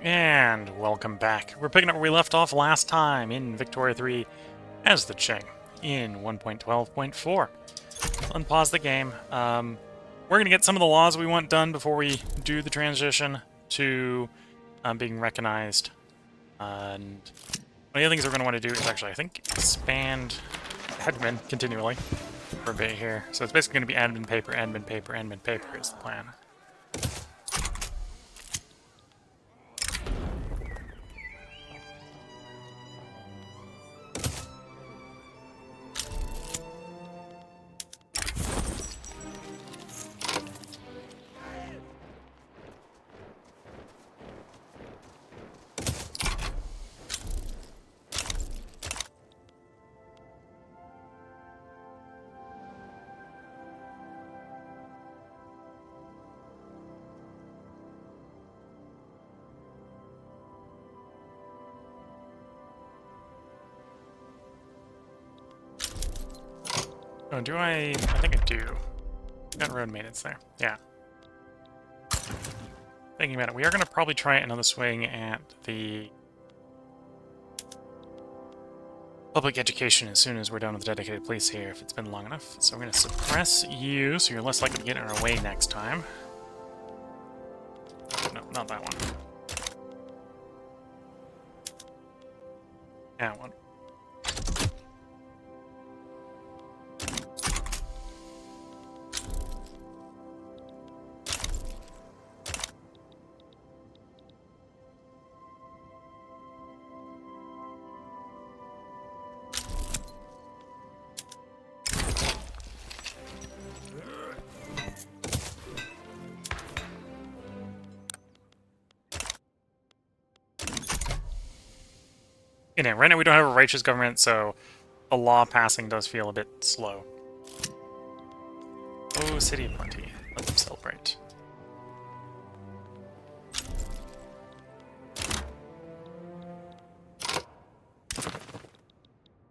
And welcome back. We're picking up where we left off last time in Victoria 3 as the Qing in 1.12.4. Unpause the game. We're going to get some of the laws we want done before we do the transition to being recognized. And one of the things we're going to want to do is actually, I think, expand admin continually for a bit here. So it's basically going to be admin paper, admin paper, admin paper is the plan. Oh, do I? I think I do. Got road maintenance there. Yeah. Thinking about it, we are going to probably try another swing at the public education as soon as we're done with dedicated police here, if it's been long enough. So we're going to suppress you, so you're less likely to get in our way next time. No, not that one. That one. You know, right now we don't have a righteous government, so the law passing does feel a bit slow. Oh, City of Plenty. Let them celebrate.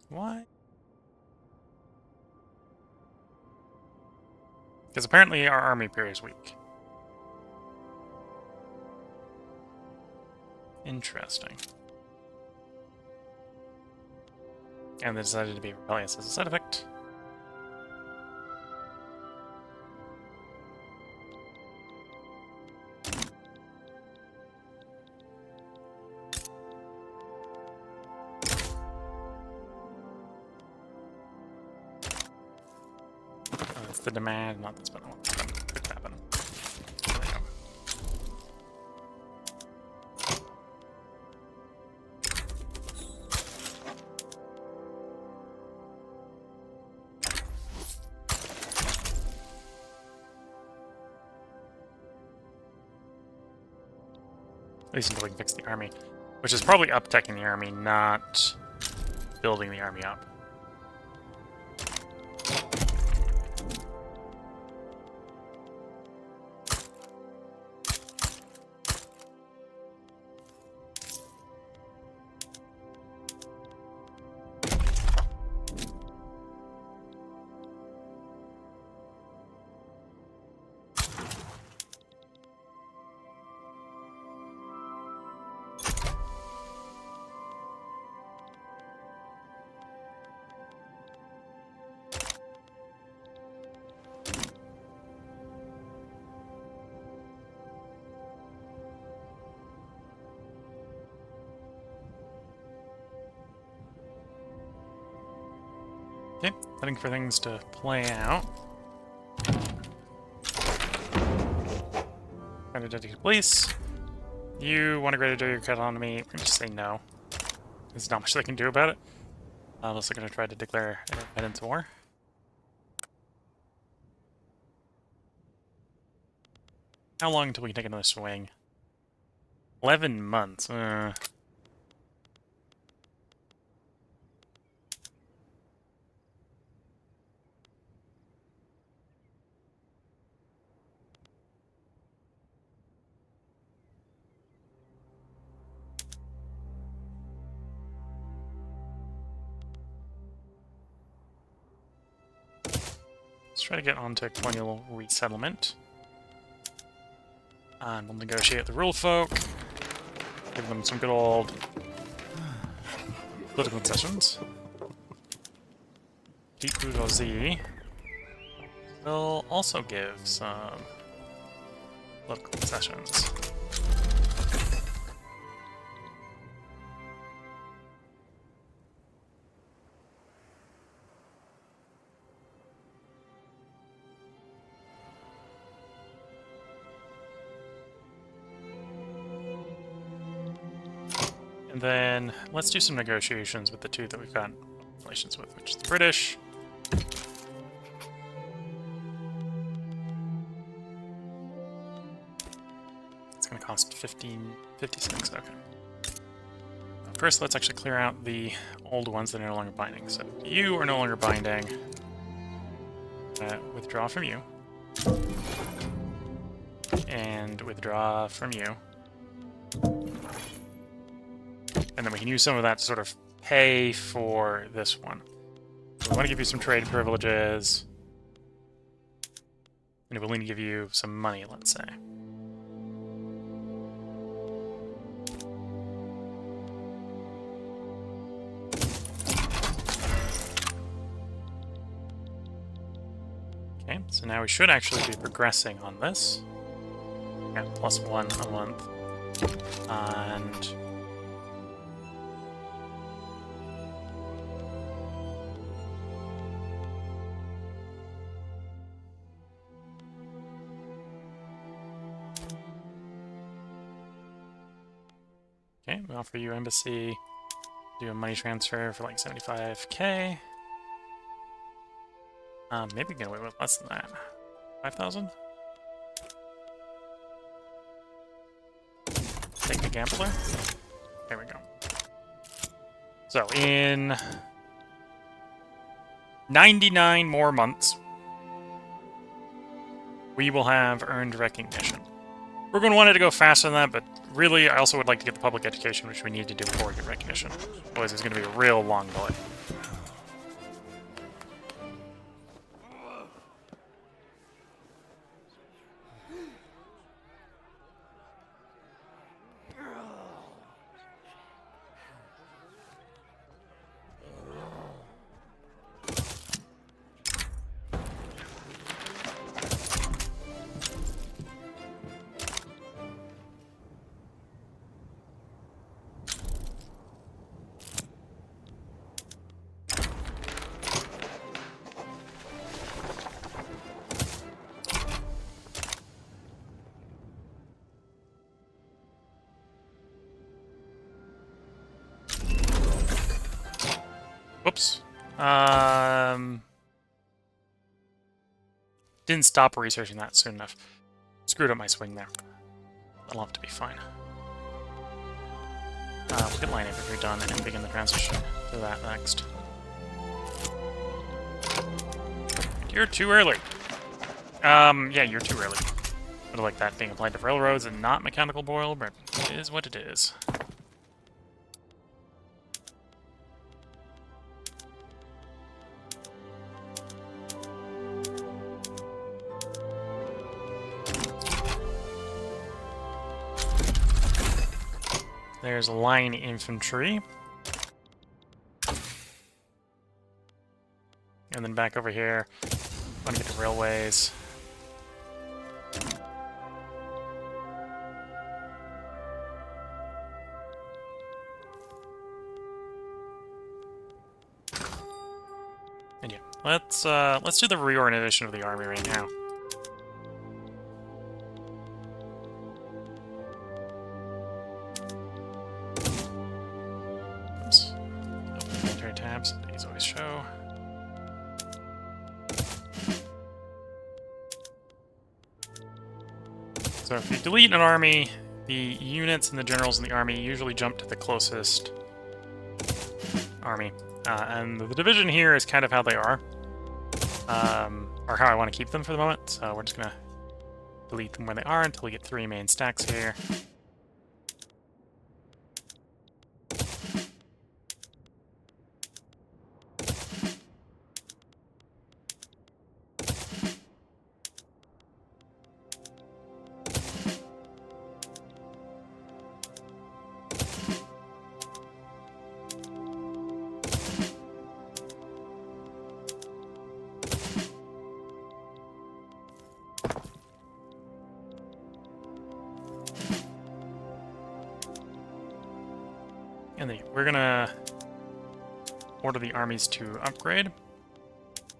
Why? Because apparently our army appears is weak. Interesting. And they decided to be rebellious as a side effect. Oh, it's the demand, not the spin. I want the spin. Could happen. There we go. At least until we can fix the army. Which is probably up-teching the army, not building the army up. Okay, waiting for things to play out. Greater dedicated police. You want a greater dedicated autonomy? We're gonna just say no. There's not much they can do about it. Unless they're gonna try to declare independence war. How long until we can take another swing? 11 months. Let's try to get onto colonial resettlement. And we'll negotiate the rule folk. Give them some good old political concessions. Deep bourgeoisie will also give some political concessions. And then let's do some negotiations with the two that we've got relations with, which is the British. It's going to cost 56, okay. First, let's actually clear out the old ones that are no longer binding. So you are no longer binding. Withdraw from you. And withdraw from you. And then we can use some of that to sort of pay for this one. So we want to give you some trade privileges. And we're willing to give you some money, let's say. Okay, so now we should actually be progressing on this. Yeah, +1 a month. And okay, we offer you embassy, do a money transfer for like 75k. Maybe get away with less than that. 5,000? Take the gambler. There we go. So, in 99 more months, we will have earned recognition. We're going to want it to go faster than that, but really, I also would like to get the public education, which we need to do before we get recognition. Otherwise, it's going to be a real long delay. Whoops. Didn't stop researching that soon enough. Screwed up my swing there. That'll have to be fine. We'll get line infantry done and begin the transition to that next. You're too early. Yeah, you're too early. I would like that being applied to railroads and not mechanical boil, but it is what it is. There's line infantry. And then back over here, I want to get to railways. And yeah, let's do the reorganization of the army right now. Tabs, these always show. So if you delete an army, the units and the generals in the army usually jump to the closest army. And the division here is kind of how they are. Or how I want to keep them for the moment. So we're just going to delete them where they are until we get 3 main stacks here. And then we're gonna order the armies to upgrade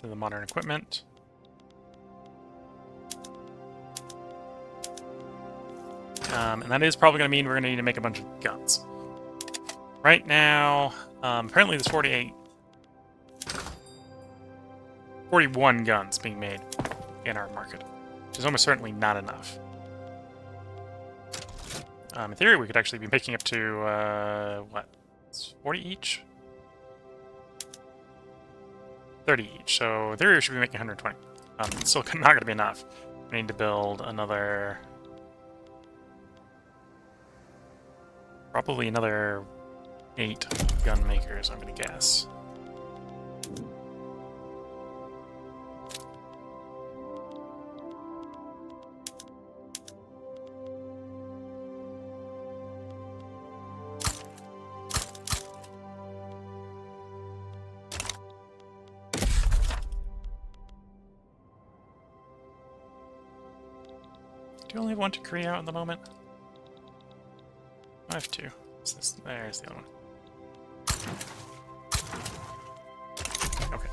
to the modern equipment. And that is probably going to mean we're going to need to make a bunch of guns. Right now, apparently there's 41 guns being made in our market, which is almost certainly not enough. In theory, we could actually be making up to, what? It's 40 each? 30 each, so in theory we should be making 120. It's still not going to be enough. We need to build another... probably another 8 gun makers, I'm going to guess. Do you only have one to create out at the moment? I have 2. There's the other one. Okay.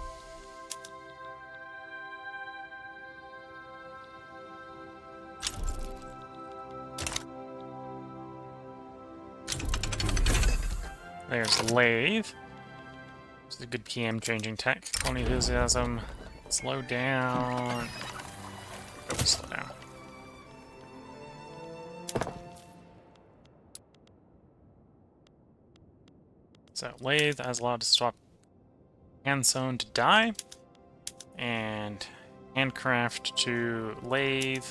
There's Lathe. This is a good PM changing tech. Colony enthusiasm. Slow down. Oh, slow down. So Lathe has allowed to swap hand sewn to die, and handcraft to Lathe.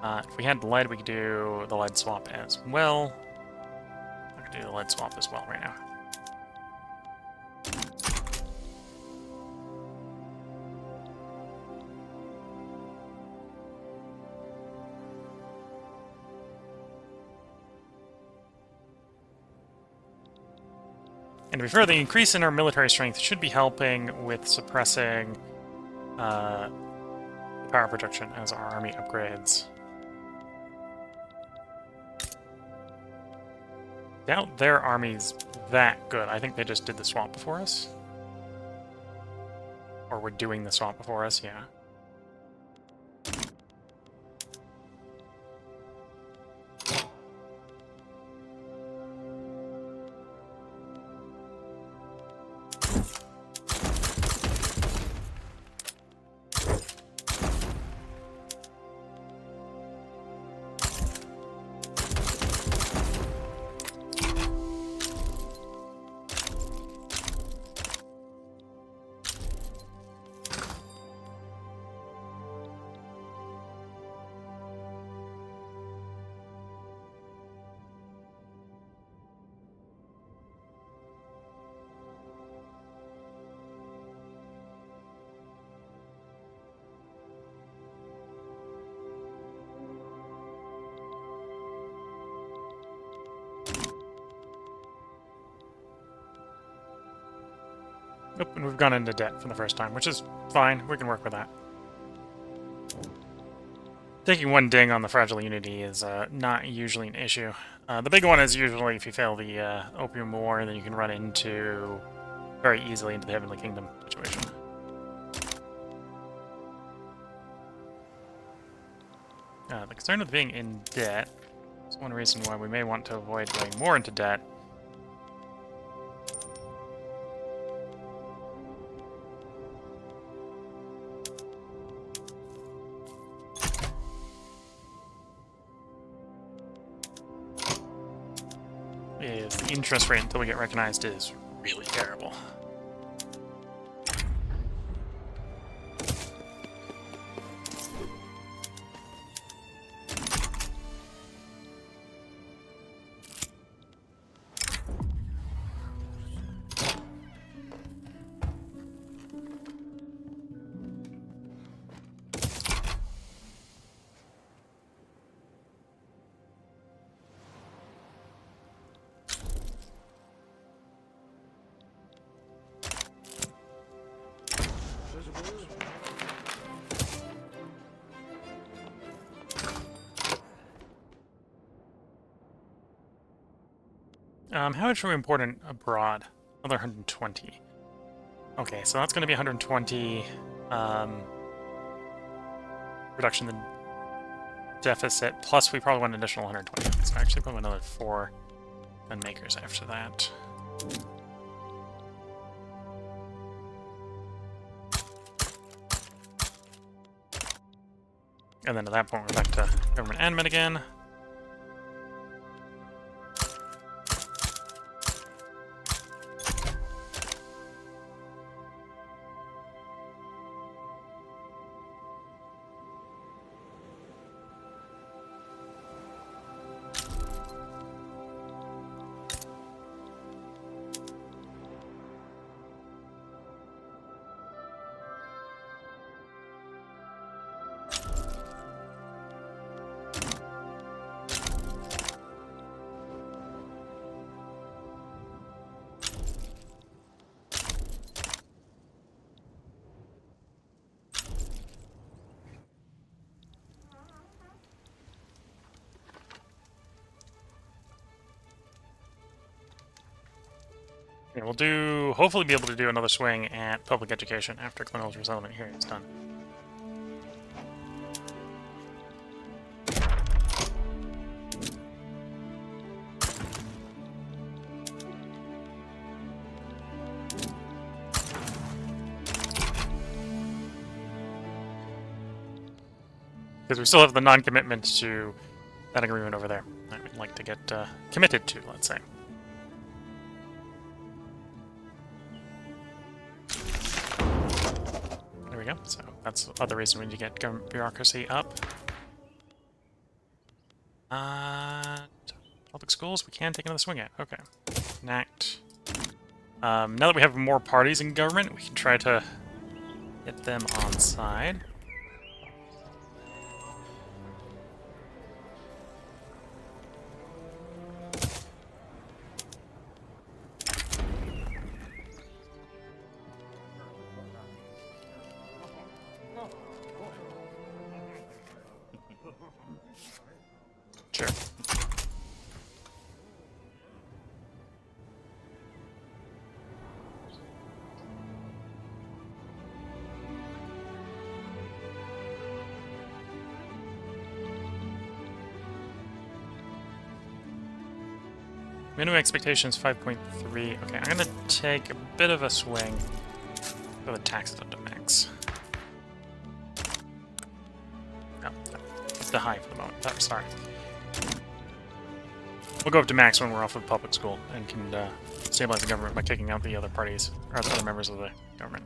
If we had lead, we could do the lead swap as well. I could do the lead swap as well right now. And to be fair, the increase in our military strength should be helping with suppressing power production as our army upgrades. Doubt their army's that good. I think they just did the swap before us. Or we're doing the swap before us, yeah. Nope, and we've gone into debt for the first time, which is fine. We can work with that. Taking one ding on the Fragile Unity is not usually an issue. The big one is usually if you fail the Opium War, then you can run into, very easily, into the Heavenly Kingdom situation. The concern with being in debt is one reason why we may want to avoid going more into debt. Is the interest rate until we get recognized is really terrible. How much are we importing abroad? Another 120. Okay, so that's going to be 120 reduction in the deficit, plus we probably want an additional 120. So actually probably another 4 gun makers after that. And then at that point we're back to government admin again. Yeah, we'll hopefully be able to do another swing at public education after Colonial's resettlement here is done. Because we still have the non-commitment to that agreement over there that we'd like to get committed to, let's say. There we go. So that's the other reason we need to get government bureaucracy up. Public schools, we can take another swing at. Okay. Enact. Now that we have more parties in government, we can try to get them on side. Sure. Minimum expectations 5.3. Okay, I'm gonna take a bit of a swing for the taxes up to max. Oh, up to high for the moment. Oh, sorry. We'll go up to max when we're off of public school and can stabilize the government by kicking out the other parties, or the other members of the government.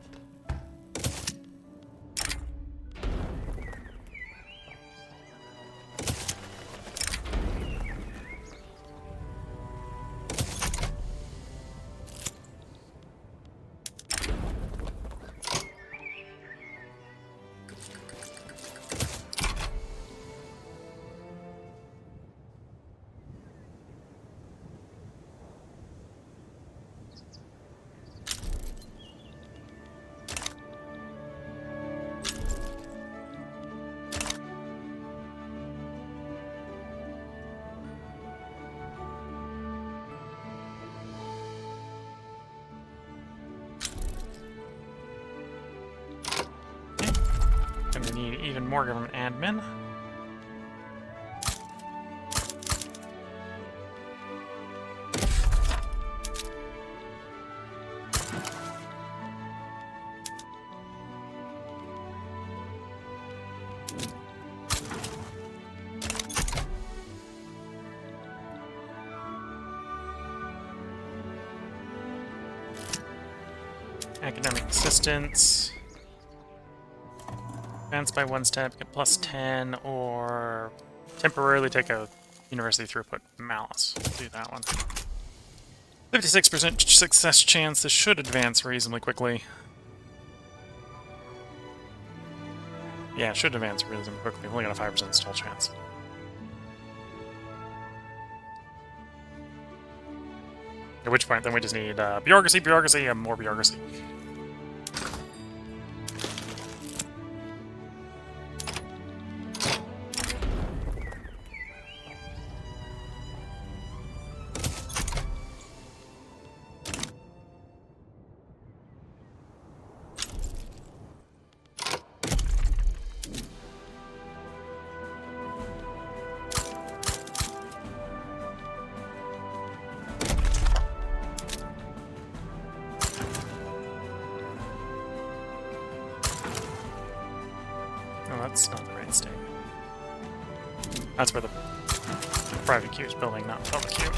Gonna need even more government admin. Academic assistance. Advance by 1 step, get plus 10, or temporarily take a university throughput malice. We'll do that one. 56% success chance. This should advance reasonably quickly. Yeah, it should advance reasonably quickly. We've only got a 5% stall chance. At which point, then we just need bureaucracy, and more bureaucracy. That's where the private queue is building, not public queue.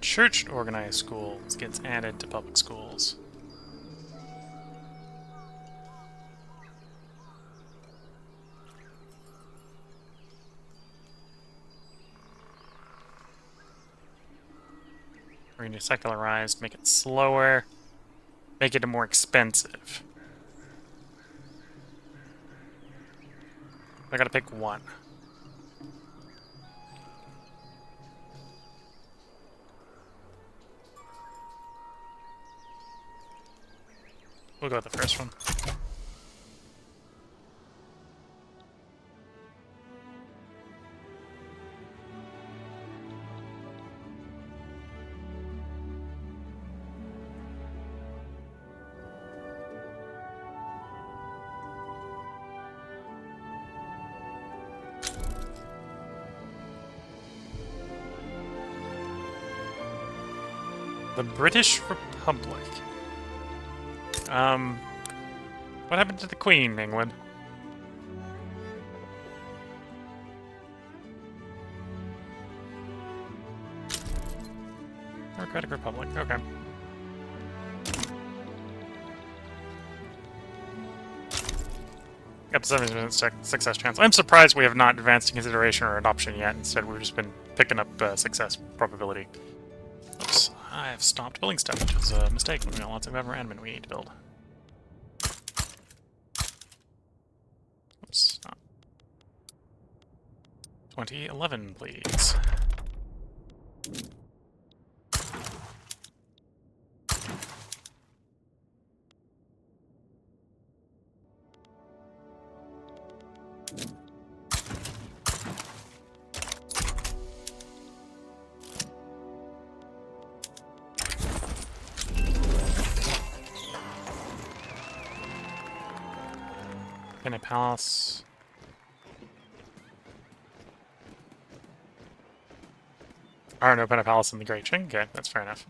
Church-organized schools gets added to public schools. We're going to secularize, make it slower, make it more expensive. I gotta pick one. We'll go with the first one. The British Republic. What happened to the Queen, England? Democratic Republic, okay. Got the 70% success chance. I'm surprised we have not advanced to consideration or adoption yet. Instead, we've just been picking up success probability. Oops, I have stopped building stuff, which is a mistake. We got lots of admin we need to build. Oops, stop. 2011, please. In a palace. Or no, open a palace in the Great Qing. Okay, that's fair enough.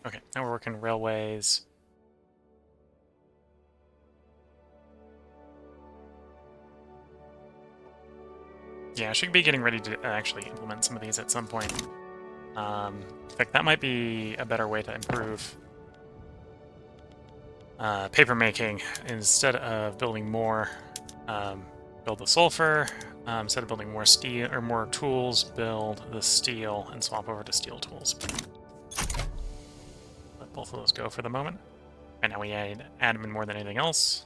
Okay, now we're working railways. Yeah, I should be getting ready to actually implement some of these at some point. In fact, that might be a better way to improve paper making. Instead of building more, build the sulfur. Instead of building more steel or more tools, build the steel and swap over to steel tools. Let both of those go for the moment. And now we add admin more than anything else.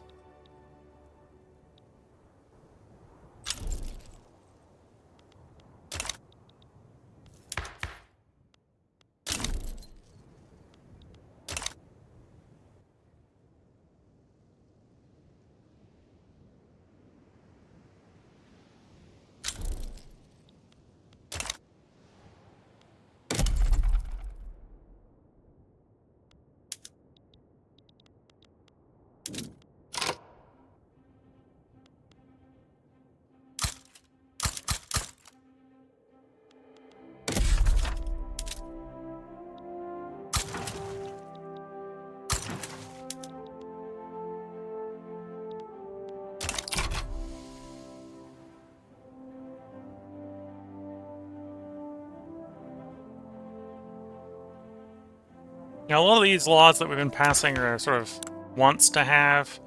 Now, a lot of these laws that we've been passing are sort of wants to have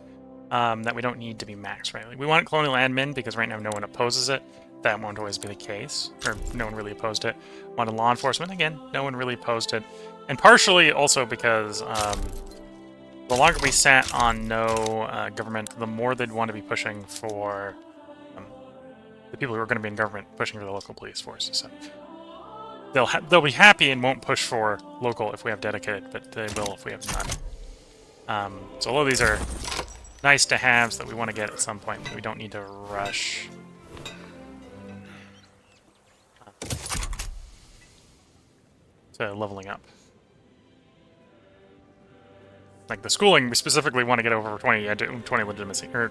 that we don't need to be maxed, right? Like, we want colonial admin because right now no one opposes it. That won't always be the case, or no one really opposed it. Wanted law enforcement, again, no one really opposed it. And partially also because the longer we sat on no government, the more they'd want to be pushing for the people who are going to be in government pushing for the local police forces. So they'll be happy and won't push for local if we have dedicated, but they will if we have none. So although these are nice to haves that we want to get at some point, we don't need to rush. To leveling up. Like the schooling, we specifically want to get over 20 legitimacy, or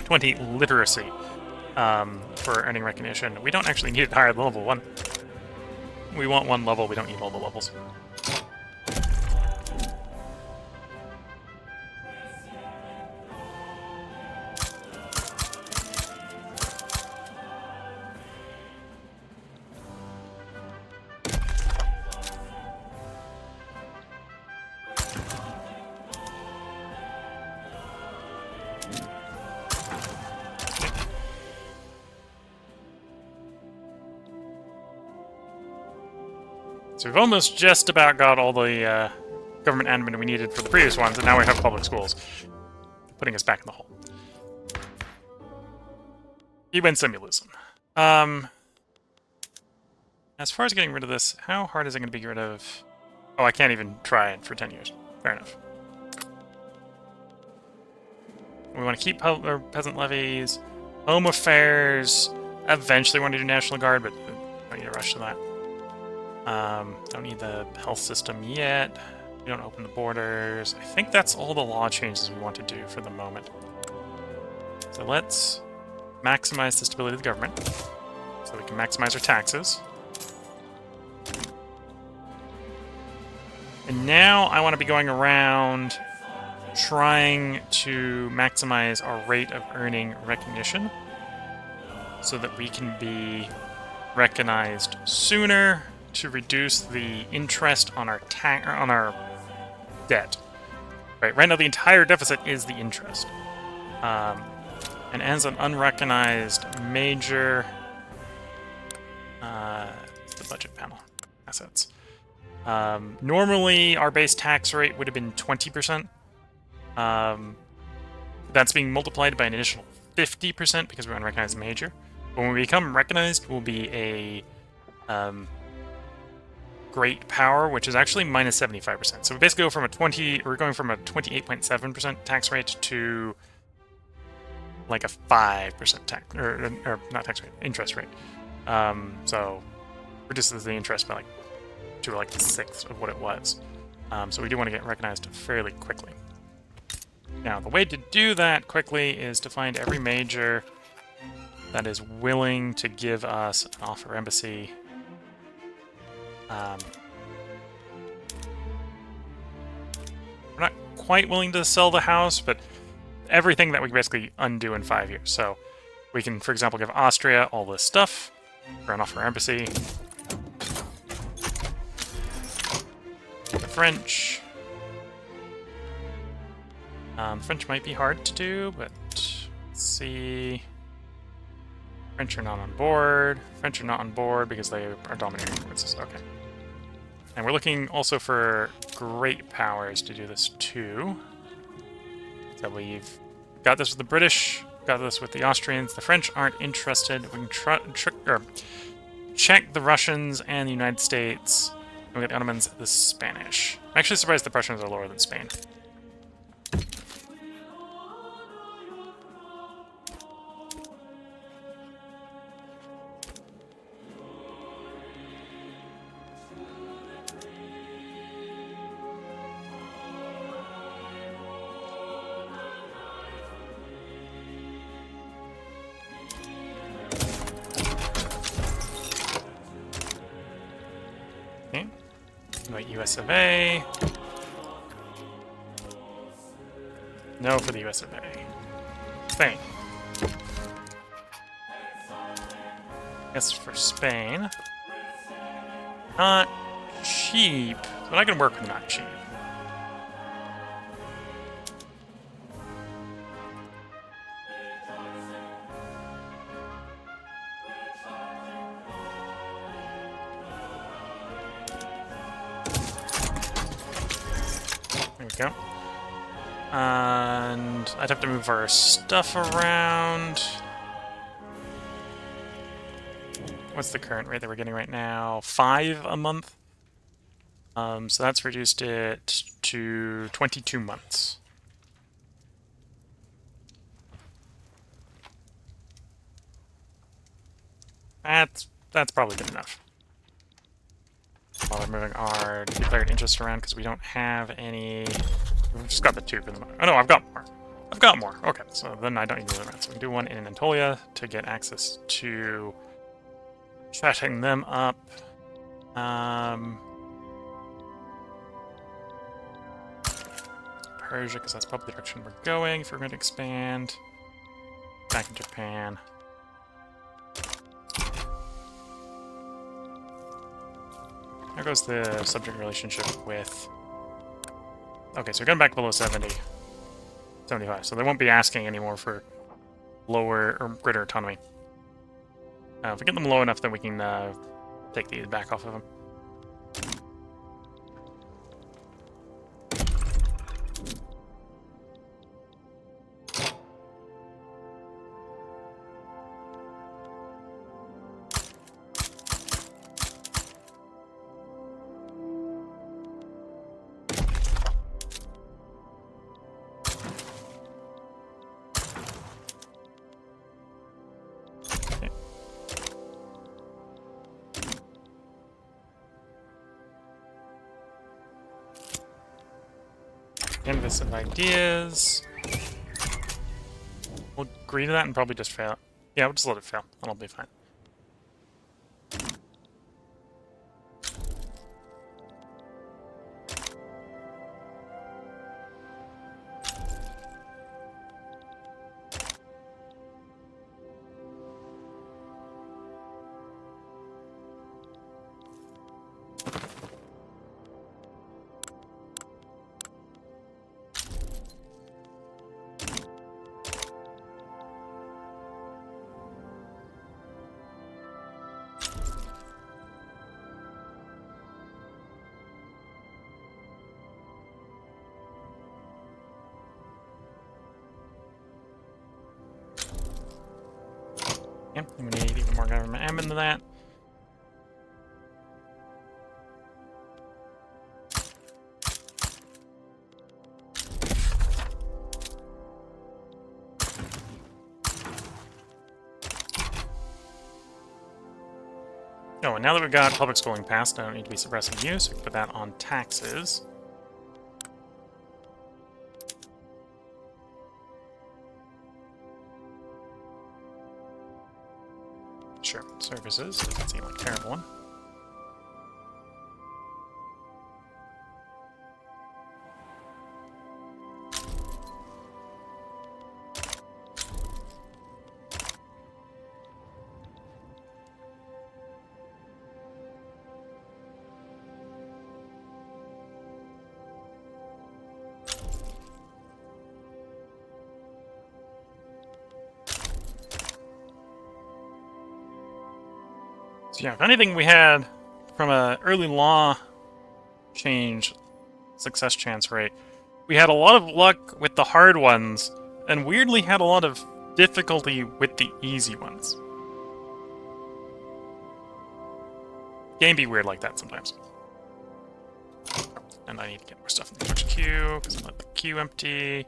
20 literacy for earning recognition. We don't actually need it higher than level 1. We want 1 level, we don't need all the levels. So we've almost just about got all the government admin we needed for the previous ones, and now we have public schools, putting us back in the hole. He wins symbolism. As far as getting rid of this, how hard is it going to be to get rid of... Oh, I can't even try it for 10 years. Fair enough. We want to keep peasant levies, home affairs, eventually want to do National Guard, but don't need to rush to that. Don't need the health system yet. We don't open the borders. I think that's all the law changes we want to do for the moment. So let's maximize the stability of the government, so we can maximize our taxes. And now I want to be going around trying to maximize our rate of earning recognition so that we can be recognized sooner to reduce the interest on our debt. Right now the entire deficit is the interest. And as an unrecognized major... the budget panel. Assets. Normally, our base tax rate would have been 20%. That's being multiplied by an additional 50% because we're unrecognized major. But when we become recognized, we'll be a great power, which is actually minus 75%. So we basically go from we're going from a 28.7% tax rate to like a 5% tax, or not tax rate, interest rate. So reduces the interest by like to like a sixth of what it was. So we do want to get recognized fairly quickly. Now, the way to do that quickly is to find every major that is willing to give us an offer embassy. We're not quite willing to sell the house, but everything that we can basically undo in 5 years. So we can, for example, give Austria all this stuff for an offer embassy. The French. French might be hard to do, but let's see. French are not on board. French are not on board because they are dominating provinces. Okay. And we're looking also for great powers to do this too. So we've got this with the British, got this with the Austrians. The French aren't interested. We can check the Russians and the United States. And we got the Ottomans, the Spanish. I'm actually surprised the Prussians are lower than Spain. US of A. No for the US of A. Spain. Yes, for Spain. Not cheap, but I can work with not cheap. Go. And I'd have to move our stuff around. What's the current rate that we're getting right now? 5 a month. So that's reduced it to 22 months. That's probably good enough. While we're moving our declared interest around because we don't have any... We've just got the 2 for the moment. Oh no, I've got more. I've got more. Okay, so then I don't need to move around. So we can do one in Anatolia to get access to chatting them up. Persia, because that's probably the direction we're going if we're going to expand. Back in Japan. There goes the subject relationship with... Okay, so we're going back below 70. 75, so they won't be asking anymore for lower or greater autonomy. If we get them low enough, then we can take these back off of them. Canvas of ideas. We'll agree to that and probably just fail it. Yeah, we'll just let it fail. That'll be fine. Yep, we need even more government admin than that. Oh, and now that we've got public schooling passed, I don't need to be suppressing you, so we can put that on taxes. Sure, services doesn't seem like a terrible one. So yeah, if anything we had from a early law change success chance rate, we had a lot of luck with the hard ones, and weirdly had a lot of difficulty with the easy ones. Game be weird like that sometimes. And I need to get more stuff in the torch queue, because I let the queue empty.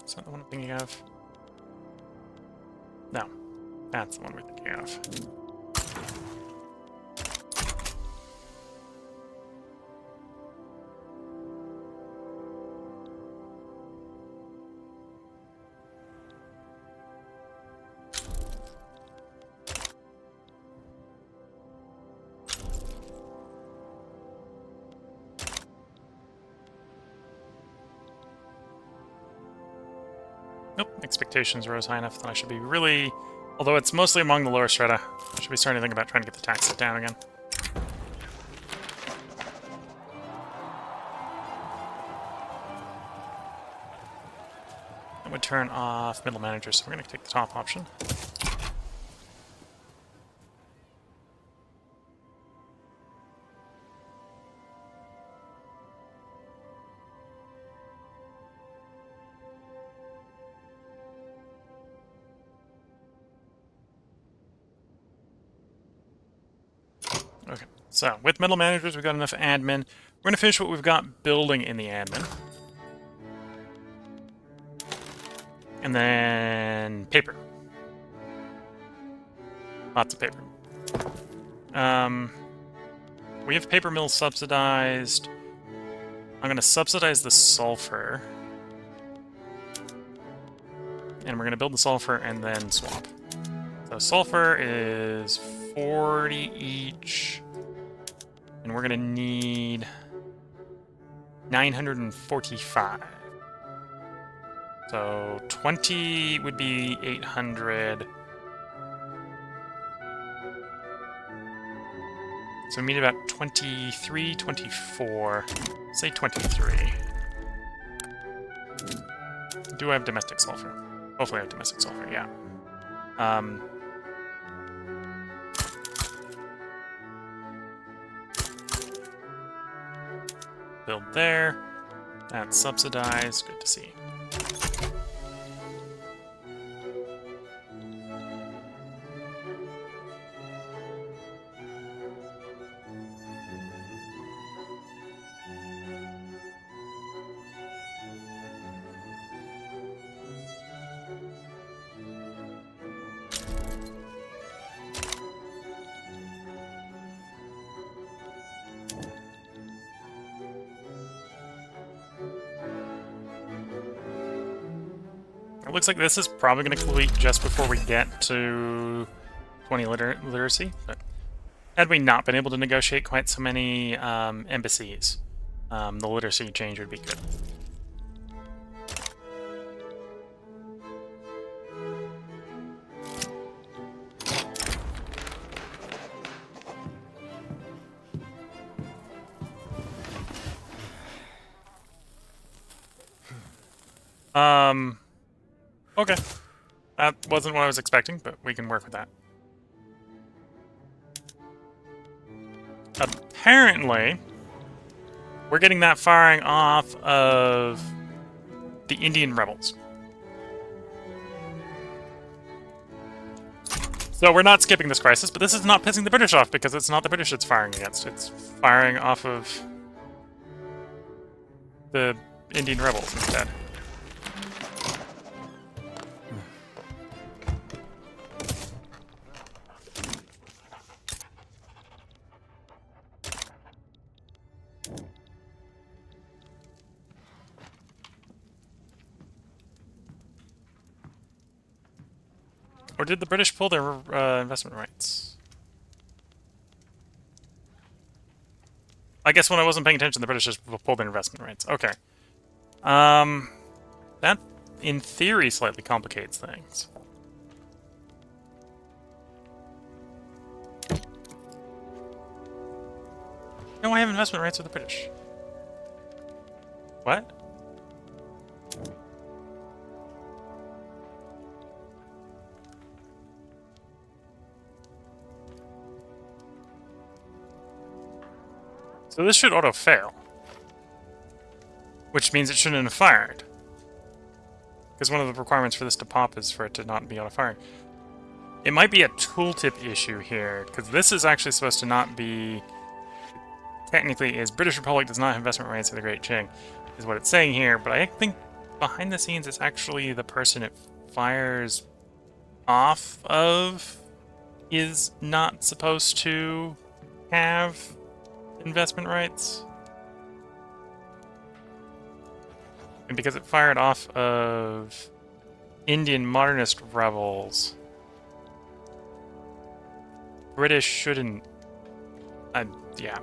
Is that the one I'm thinking of? No. That's the one we're thinking of. Nope, expectations rose high enough that I should be really... Although it's mostly among the lower strata, I should be starting to think about trying to get the taxes down again. That would turn off middle managers, so we're going to take the top option. Okay, so with middle managers, we've got enough admin. We're going to finish what we've got building in the admin. And then paper. Lots of paper. We have paper mills subsidized. I'm going to subsidize the sulfur. And we're going to build the sulfur and then swap. So sulfur is 40 each. And we're going to need 945. So 20 would be 800. So we need about 23, 24. Say 23. Do I have domestic sulfur? Hopefully I have domestic sulfur, yeah. Build there. That's subsidized. Good to see. It looks like this is probably going to complete just before we get to 20 literacy. But had we not been able to negotiate quite so many embassies, the literacy change would be good. Okay. That wasn't what I was expecting, but we can work with that. Apparently, we're getting that firing off of the Indian rebels. So we're not skipping this crisis, but this is not pissing the British off because it's not the British it's firing against. It's firing off of the Indian rebels instead. Or did the British pull their investment rights? I guess when I wasn't paying attention, the British just pulled their investment rights. Okay. That, in theory, slightly complicates things. No, I have investment rights with the British. What? So this should auto-fail. Which means it shouldn't have fired. Because one of the requirements for this to pop is for it to not be auto-firing. It might be a tooltip issue here, because this is actually supposed to not be... Technically, is British Republic does not have investment rights of the Great Qing, is what it's saying here, but I think behind the scenes it's actually the person it fires off of is not supposed to have investment rights. And because it fired off of Indian modernist rebels, British shouldn't... yeah.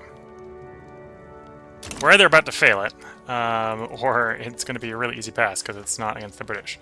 We're either about to fail it, or it's going to be a really easy pass because it's not against the British.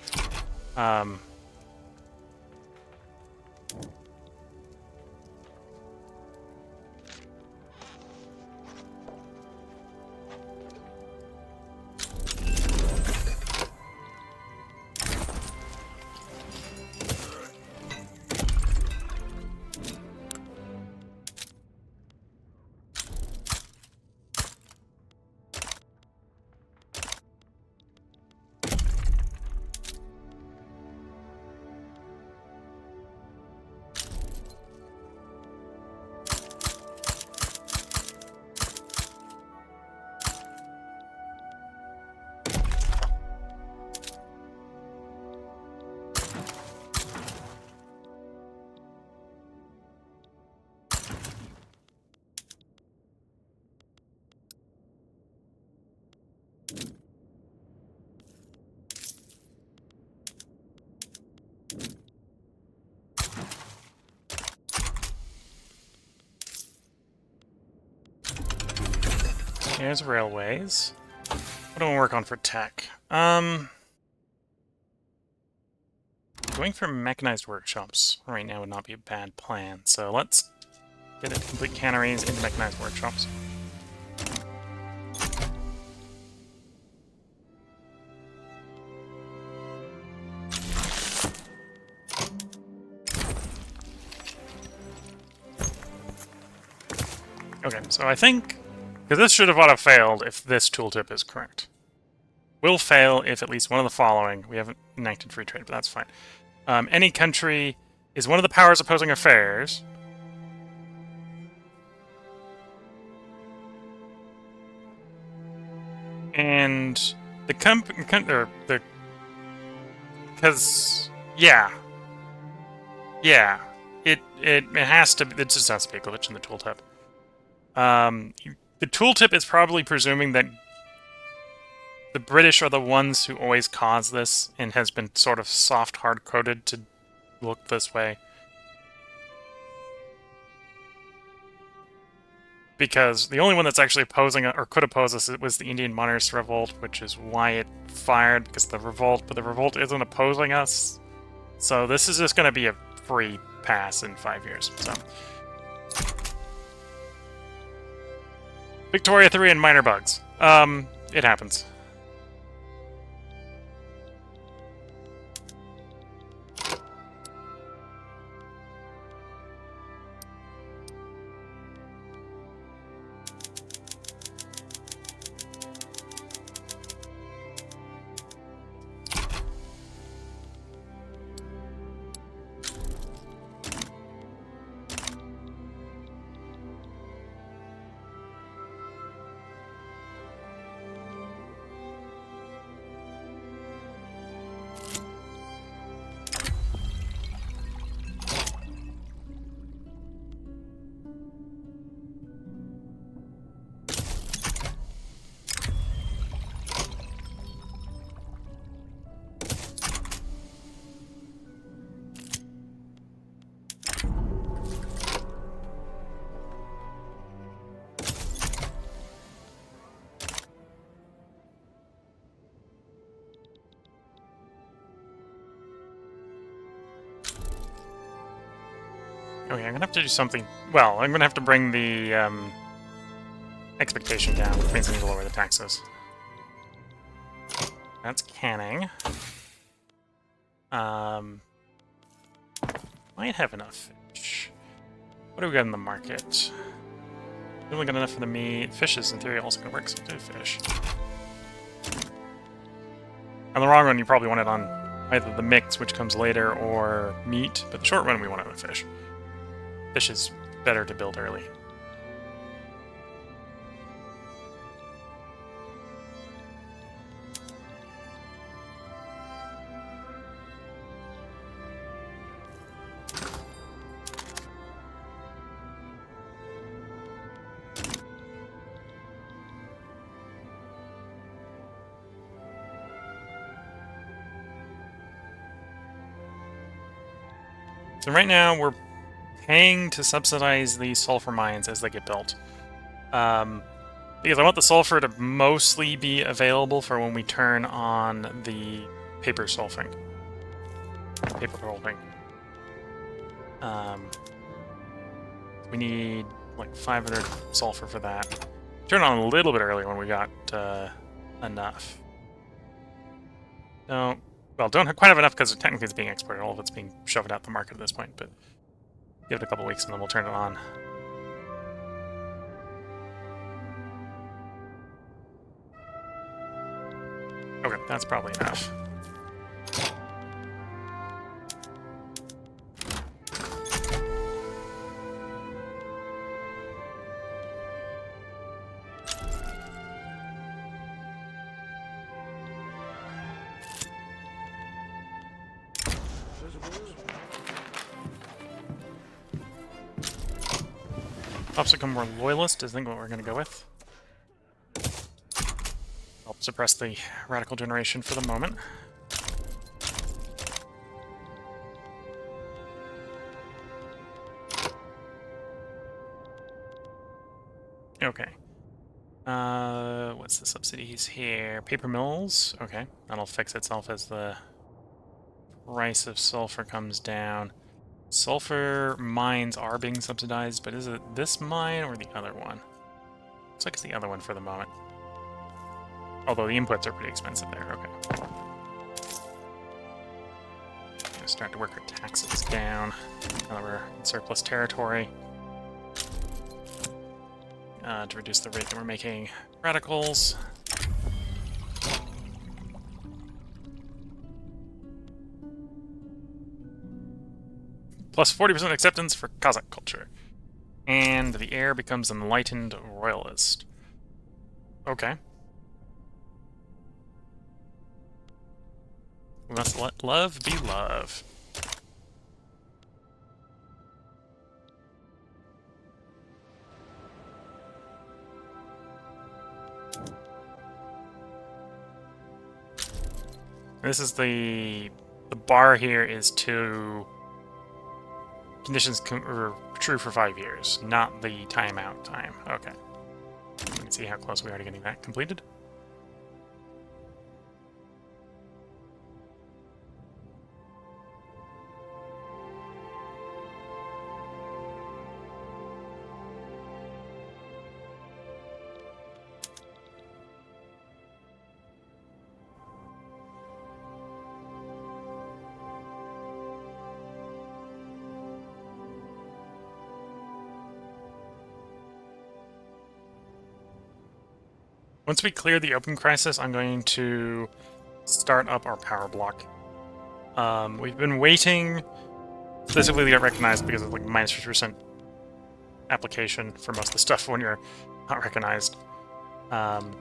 Here's railways. What do I work on for tech? Going for mechanized workshops right now would not be a bad plan. So let's get it to complete canneries into mechanized workshops. Okay, so I think... Because this should have auto-failed if this tooltip is correct. Will fail if at least one of the following... We haven't enacted free trade, but that's fine. Any country is one of the powers opposing affairs. And the because yeah, it has to. It just has to be a glitch in the tooltip. The tooltip is probably presuming that the British are the ones who always cause this and has been sort of soft hard-coded to look this way. Because the only one that's actually opposing or could oppose us was the Indian Monarchist Revolt, which is why it fired, because the revolt, but the revolt isn't opposing us. So this is just going to be a free pass in 5 years. So Victoria 3 and minor bugs. It happens. Okay, I'm gonna have to do something. Well, I'm gonna have to bring the expectation down, which means I need to lower the taxes. That's canning. Might have enough fish. What do we got in the market? We only got enough for the meat. Fish is in theory also gonna work, so we'll do fish. On the long run, you probably want it on either the mix, which comes later, or meat, but the short run, we want it on fish. Fish is better to build early. So right now, we're paying to subsidize the sulfur mines as they get built. Because I want the sulfur to mostly be available for when we turn on the paper sulfing. Paper pulping. We need like 500 sulfur for that. Turn on a little bit earlier when we got enough. No, well, don't quite have enough because technically it's being exported. All of it's being shoved out the market at this point, but give it a couple weeks and then we'll turn it on. Okay, that's probably enough. Popsicle more loyalist is I think what we're going to go with. Help suppress the radical generation for the moment. Okay. What's the subsidies here? Paper mills. Okay, that'll fix itself as the price of sulfur comes down. Sulfur mines are being subsidized, but is it this mine or the other one? Looks like it's the other one for the moment. Although the inputs are pretty expensive there. Okay. Gonna start to work our taxes down. Now that we're in surplus territory. To reduce the rate that we're making radicals. Plus 40% acceptance for Kazakh culture. And the heir becomes enlightened royalist. Okay. We must let love be love. This is the bar here is to conditions are true for 5 years, not the timeout time. Okay. We can see how close we are to getting that completed. Once we clear the Opium Crisis, I'm going to start up our power block. We've been waiting specifically to get recognized because of like minus 50% application for most of the stuff when you're not recognized. And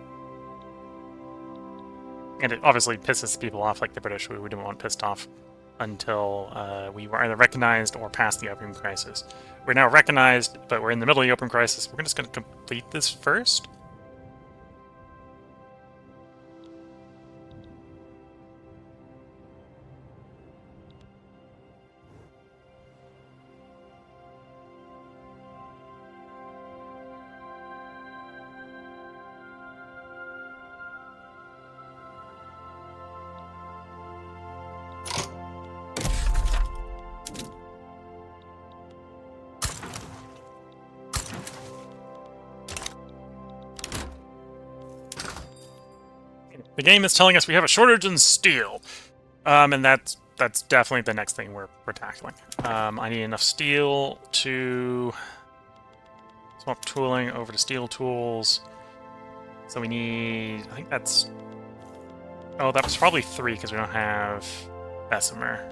it obviously pisses people off, like the British, who we didn't want pissed off until we were either recognized or past the Opium Crisis. We're now recognized, but we're in the middle of the Opium Crisis. We're just going to complete this first. The game is telling us we have a shortage in steel, and that's definitely the next thing we're tackling. I need enough steel to swap tooling over to steel tools. So we need, I think that's, oh, that was probably 3 because we don't have Bessemer.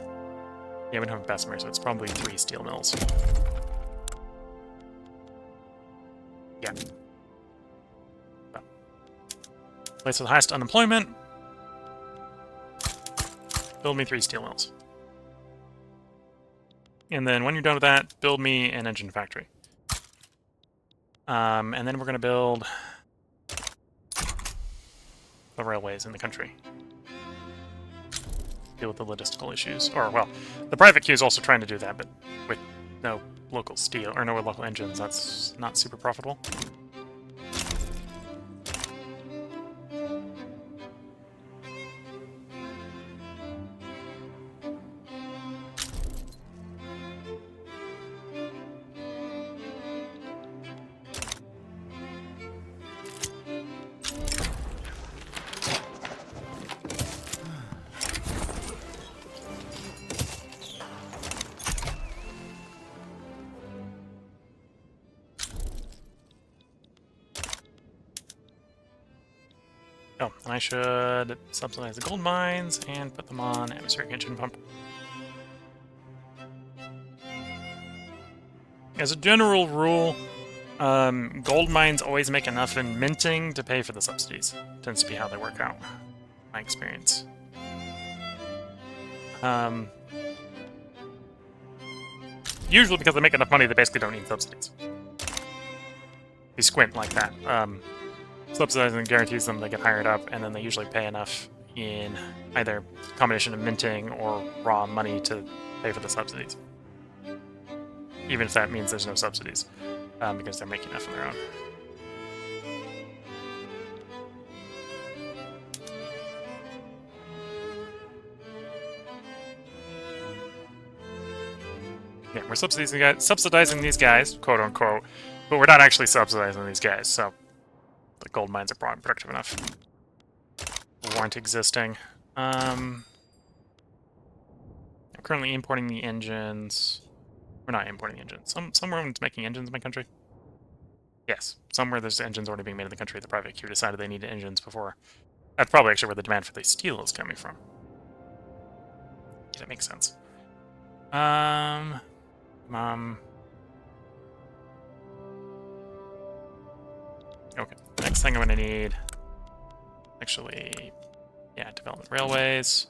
Yeah, we don't have Bessemer, so it's probably 3 steel mills. Yeah. Place with the highest unemployment. Build me 3 steel mills. And then when you're done with that, build me an engine factory. And then we're going to build the railways in the country. Deal with the logistical issues. Or, well, the private queue is also trying to do that, but with no local steel, or no local engines, that's not super profitable. Oh, and I should subsidize the gold mines and put them on atmospheric engine pump. As a general rule, gold mines always make enough in minting to pay for the subsidies. Tends to be how they work out, my experience. Usually because they make enough money, they basically don't need subsidies. You squint like that. Subsidizing guarantees them they get hired up, and then they usually pay enough in either a combination of minting or raw money to pay for the subsidies. Even if that means there's no subsidies, because they're making enough on their own. Yeah, we're subsidizing these guys, quote unquote, but we're not actually subsidizing these guys, so the gold mines are productive enough. Warrant existing. I'm currently importing the engines. We're not importing the engines. Somewhere it's making engines in my country. Yes, somewhere there's engines already being made in the country. The private queue decided they needed engines before. That's probably actually where the demand for the steel is coming from. Yeah, that makes sense. Okay, next thing I'm gonna need, actually, yeah, development railways.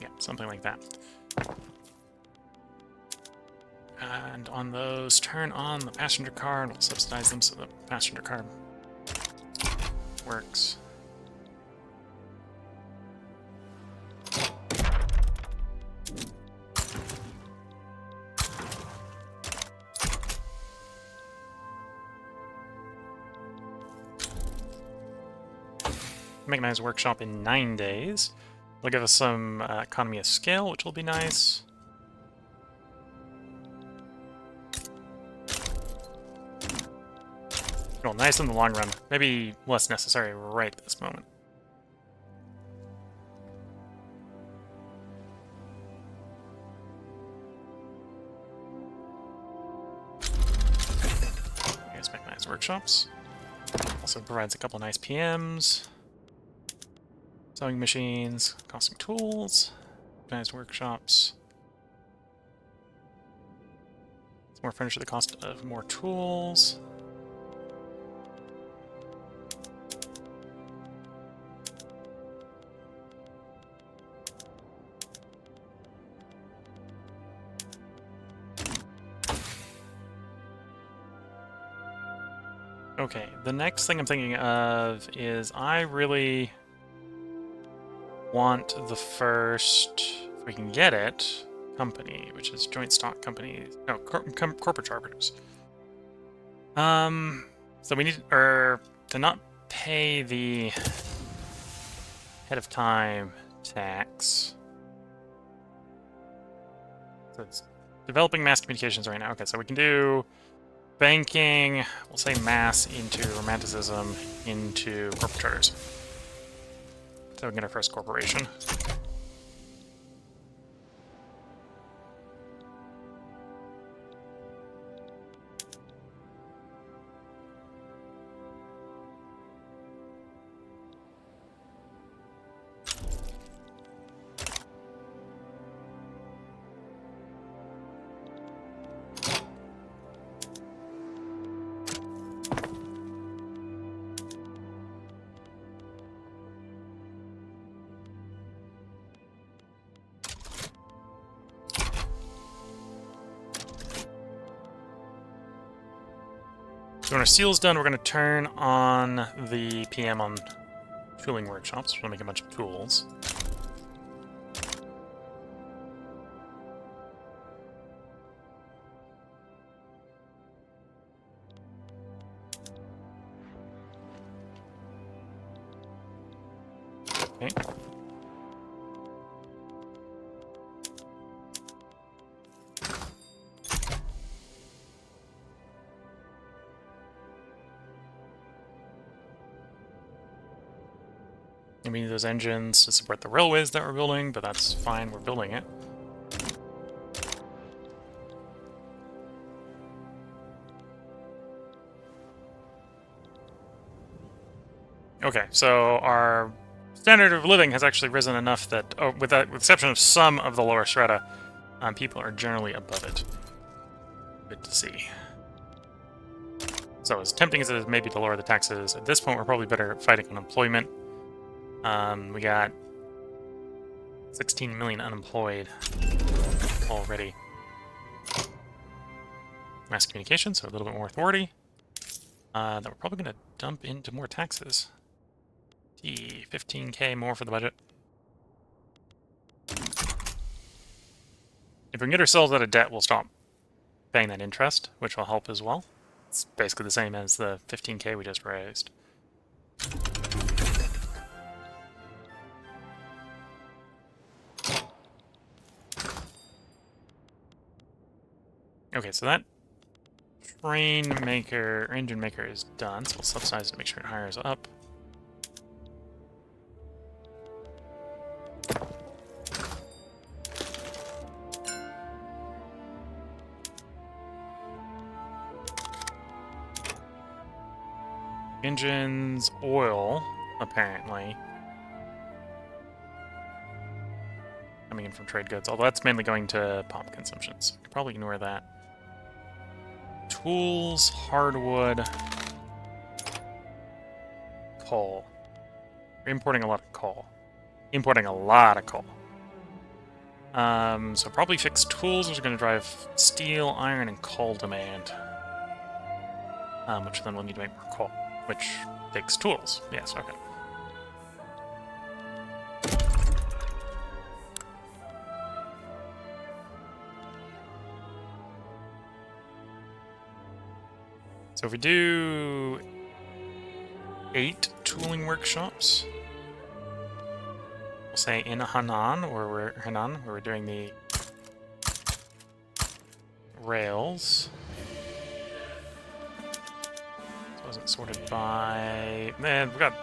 Yeah, something like that. And on those, turn on the passenger car, and we'll subsidize them so the passenger car works. Mechanized workshop in 9 days. They'll give us some economy of scale, which will be nice. Well, nice in the long run. Maybe less necessary right at this moment. Here's mechanized workshops. Also provides a couple nice PMs. Sewing machines, costing tools, mechanized workshops. It's more furniture at the cost of more tools. Okay, the next thing I'm thinking of is I really want the first, if we can get it, company, which is joint stock companies, no, corporate charters. So we need, to not pay the head of time tax. So it's developing mass communications right now. Okay, so we can do banking, we'll say mass into romanticism into corporate charters. So we can get our first corporation. So when our seal's done, we're going to turn on the PM on tooling workshops. We're going to make a bunch of tools. Okay. And we need those engines to support the railways that we're building, but that's fine, we're building it. Okay, so our standard of living has actually risen enough that, with the exception of some of the lower strata, people are generally above it. Good to see. So as tempting as it is maybe to lower the taxes, at this point we're probably better at fighting unemployment. We got 16 million unemployed already. Mass communication, so a little bit more authority. That we're probably going to dump into more taxes. 15k more for the budget. If we can get ourselves out of debt, we'll stop paying that interest, which will help as well. It's basically the same as the 15k we just raised. Okay, so that train maker, or engine maker is done, so we'll subsidize it to make sure it hires up. Engines, oil, apparently. Coming in from trade goods, although that's mainly going to pop consumption, so we can probably ignore that. Tools, hardwood, coal. We're importing a lot of coal. Importing a lot of coal. So probably fix tools, which is going to drive steel, iron, and coal demand. Which then we'll need to make more coal, which takes tools. Yes, okay. So if we do 8 tooling workshops, we'll say in Henan, where we're doing the rails. This wasn't sorted by... Man, we've got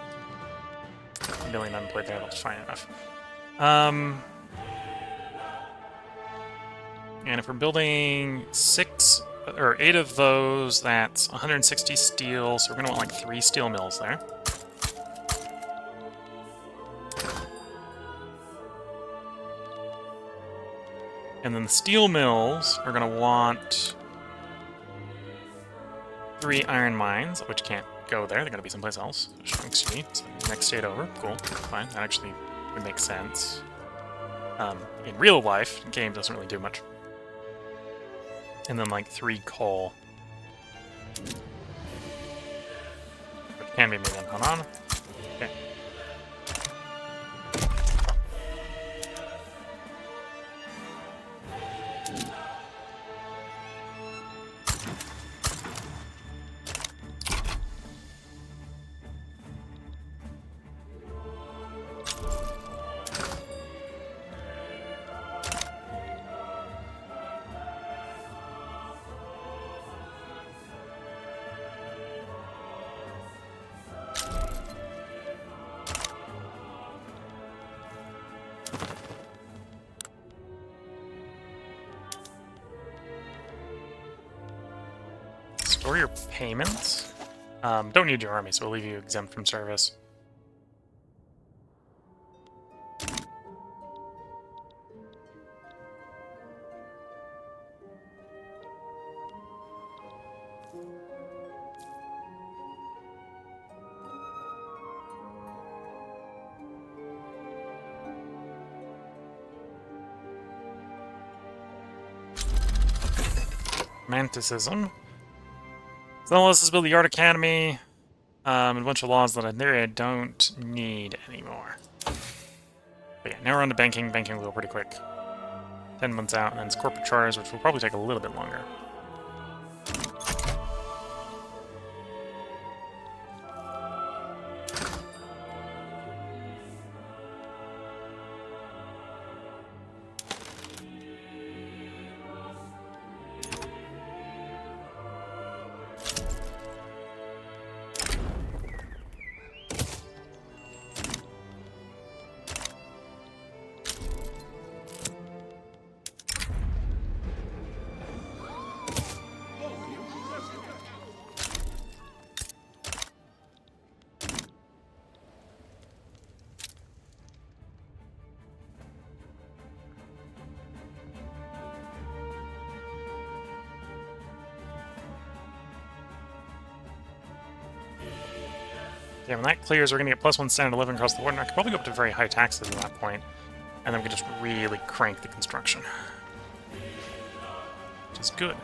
a million unemployed there, that's fine enough. And if we're building 6 or 8 of those, that's 160 steel, so we're going to want like 3 steel mills there. And then the steel mills are going to want 3 iron mines, which can't go there. They're going to be someplace else. Shaanxi, so next state over. Cool, fine. That actually would make sense. In real life, the game doesn't really do much. And then like 3 coal. Which can be made in Henan. Okay. Store your payments. Don't need your army, so we'll leave you exempt from service. Romanticism. So let's just build the Art Academy, and a bunch of laws that I don't need anymore. But yeah, now we're on to banking. Banking will go pretty quick. 10 months out, and then it's corporate charters, which will probably take a little bit longer. Yeah, when that clears, we're going to get +1 standard living across the board, and I could probably go up to very high taxes at that point, and then we could just really crank the construction. Which is good.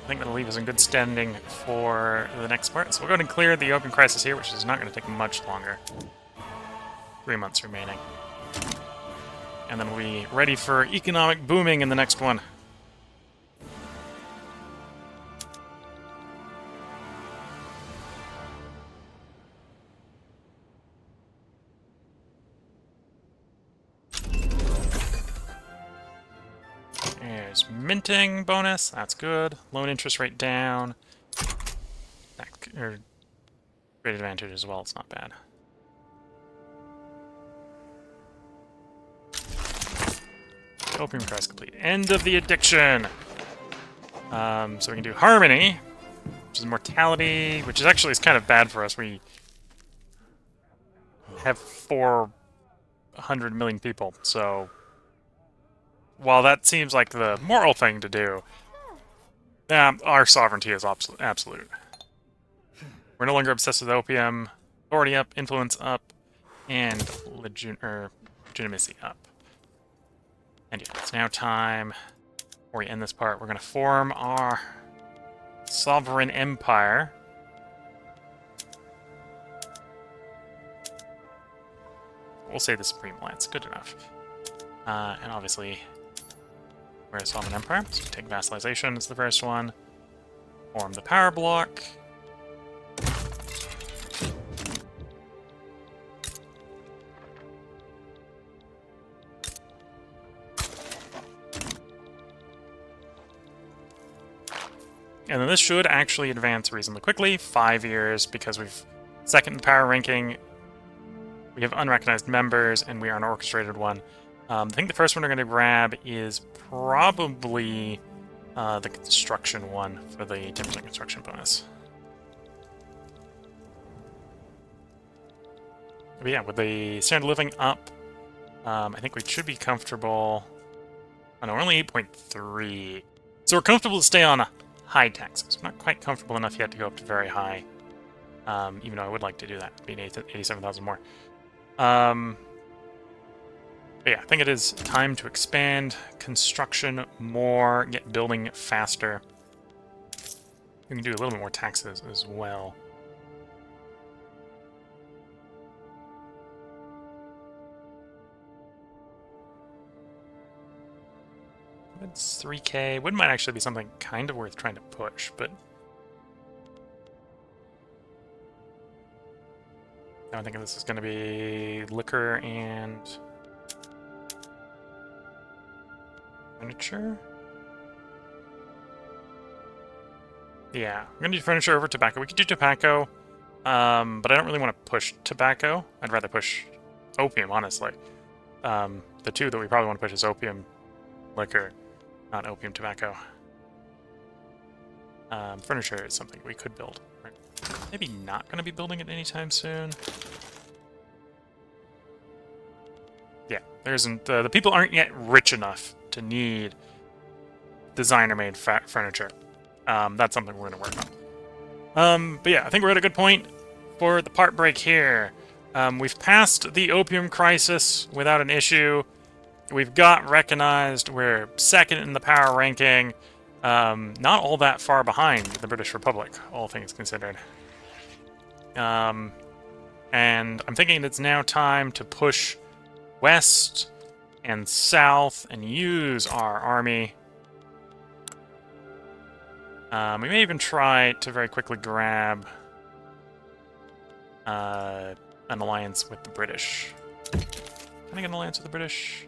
I think that'll leave us in good standing for the next part. So we'll go ahead and clear the Opium Crisis here, which is not going to take much longer. 3 months remaining. And then we'll be ready for economic booming in the next one. There's minting bonus, that's good. Loan interest rate down. Great advantage as well, it's not bad. Opium Crisis complete. End of the addiction! So we can do Harmony, which is mortality, which is actually kind of bad for us. We have 400 million people, so while that seems like the moral thing to do, our sovereignty is absolute. We're no longer obsessed with opium. Authority up, influence up, and legitimacy up. And yeah, it's now time, before we end this part, we're going to form our sovereign empire. We'll say the Supreme Alliance, good enough. And obviously, we're a sovereign empire, so take vassalization as the first one. Form the power block. And then this should actually advance reasonably quickly, 5 years, because we've second in the power ranking, we have unrecognized members, and we are an orchestrated one. I think the first one we're going to grab is probably the construction one for the 10% construction bonus. But yeah, with the standard of living up, I think we should be comfortable. Oh no, we're only 8.3. So we're comfortable to stay on high taxes. We're not quite comfortable enough yet to go up to very high. Even though I would like to do that, being 87,000 more. But yeah, I think it is time to expand construction more, get building faster. We can do a little bit more taxes as well. It's 3K. Wood might actually be something kind of worth trying to push, but I think this is going to be liquor and furniture. Yeah, I'm going to do furniture over tobacco. We could do tobacco, but I don't really want to push tobacco. I'd rather push opium, honestly. The two that we probably want to push is opium, liquor, not opium, tobacco. Furniture is something we could build. Right? Maybe not going to be building it anytime soon. Yeah, there isn't. The people aren't yet rich enough to need designer-made furniture. That's something we're going to work on. But yeah, I think we're at a good point for the part break here. We've passed the Opium Crisis without an issue. We've got recognized. We're second in the power ranking. Not all that far behind the British Republic, all things considered. And I'm thinking it's now time to push west and south and use our army. We may even try to very quickly grab an alliance with the British. Can I get an alliance with the British?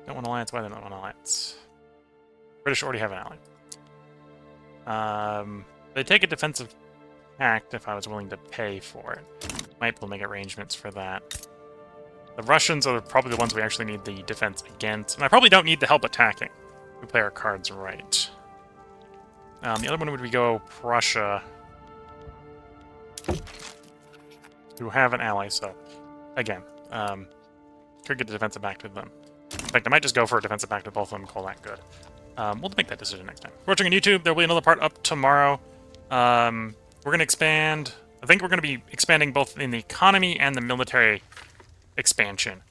Don't want an alliance. Why do they not want an alliance? British already have an ally. They take a defensive pact if I was willing to pay for it. Might be able to make arrangements for that. The Russians are probably the ones we actually need the defense against. And I probably don't need the help attacking. We play our cards right. The other one would be go Prussia, who have an ally, so again, could get the defensive pact with them. In fact, I might just go for a defensive pact with both of them and call that good. We'll make that decision next time. If you're watching on YouTube, there will be another part up tomorrow. We're going to expand. I think we're going to be expanding both in the economy and the military expansion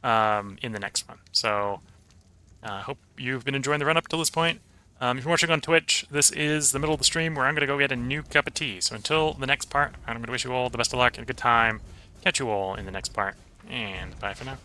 in the next one. So I hope you've been enjoying the run-up till this point. If you're watching on Twitch, this is the middle of the stream where I'm going to go get a new cup of tea. So until the next part, I'm going to wish you all the best of luck and a good time. Catch you all in the next part, and bye for now.